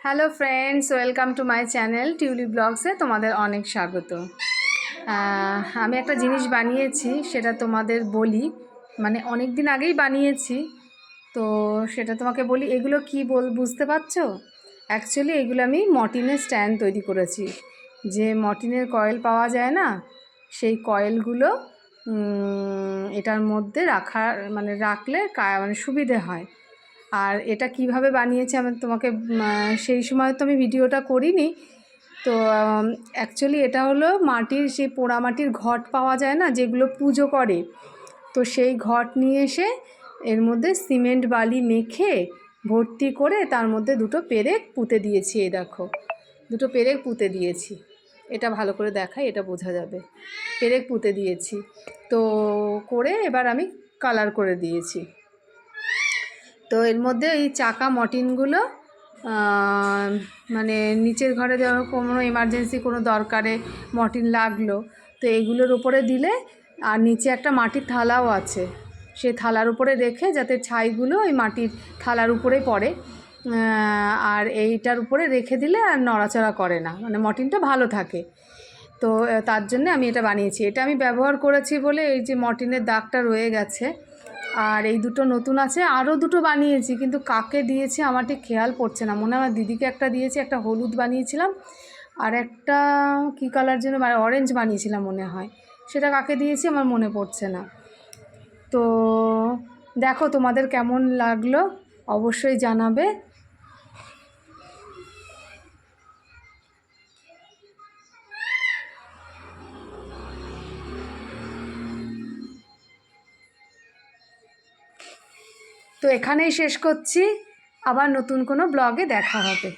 Hello friends, welcome to my channel Tulip ব্লগসে তোমাদের অনেক স্বাগত। আমি একটা জিনিস বানিয়েছি, সেটা তোমাদের বলি। মানে অনেক দিন আগেই বানিয়েছি, তো সেটা তোমাকে বলি। এগুলো কি বুঝতে পারছো? অ্যাকচুয়ালি এগুলো আমি মর্টিনের স্ট্যান্ড তৈরি করেছি। যে মর্টিনের কয়েল পাওয়া যায় না, সেই কয়েলগুলো এটার মধ্যে রাখলে সুবিধে হয়। আর এটা কিভাবে বানিয়েছি আমি তোমাকে সেই সময় তো আমি ভিডিওটা করিনি। তো অ্যাকচুয়ালি এটা হলো সেই পোড়া মাটির ঘট পাওয়া যায় না, যেগুলো পুজো করে। তো সেই ঘট নিয়ে এসে এর মধ্যে সিমেন্ট বালি মেখে ভর্তি করে তার মধ্যে দুটো পেরেক পুঁতে দিয়েছি। এই দেখো, দুটো পেরেক পুঁতে দিয়েছি। এটা ভালো করে দেখাই, এটা বোঝা যাবে। পেরেক পুঁতে দিয়েছি তো করে এবার আমি কালার করে দিয়েছি। তো এর মধ্যে এই চাকা মর্টিনগুলো নিচের ঘরে যেন কোনো এমার্জেন্সি কোনো দরকারে মর্টিন লাগলো, তো এইগুলোর উপরে দিলে, আর নিচে একটা মাটির থালাও আছে, সেই থালার উপরে রেখে যাতে ছাইগুলো ওই মাটির থালার উপরে পড়ে, আর এইটার উপরে রেখে দিলে আর নড়াচড়া করে না, মানে মর্টিনটা ভালো থাকে। তো তার জন্য আমি এটা বানিয়েছি। এটা আমি ব্যবহার করেছি বলে এই যে মর্টিনের দাগটা রয়ে গেছে। আর এই দুটো নতুন আছে, আরও দুটো বানিয়েছি, কিন্তু কাকে দিয়েছি আমার ঠিক খেয়াল পড়ছে না। মনে হয় আমার দিদিকে একটা দিয়েছি, একটা হলুদ বানিয়েছিলাম, আর একটা কী কালার যেন অরেঞ্জ বানিয়েছিলাম মনে হয়। সেটা কাকে দিয়েছি আমার মনে পড়ছে না। তো দেখো তোমাদের কেমন লাগলো অবশ্যই জানাবে। তো এখানেই শেষ করছি, আবার নতুন কোনো ব্লগে দেখা হবে।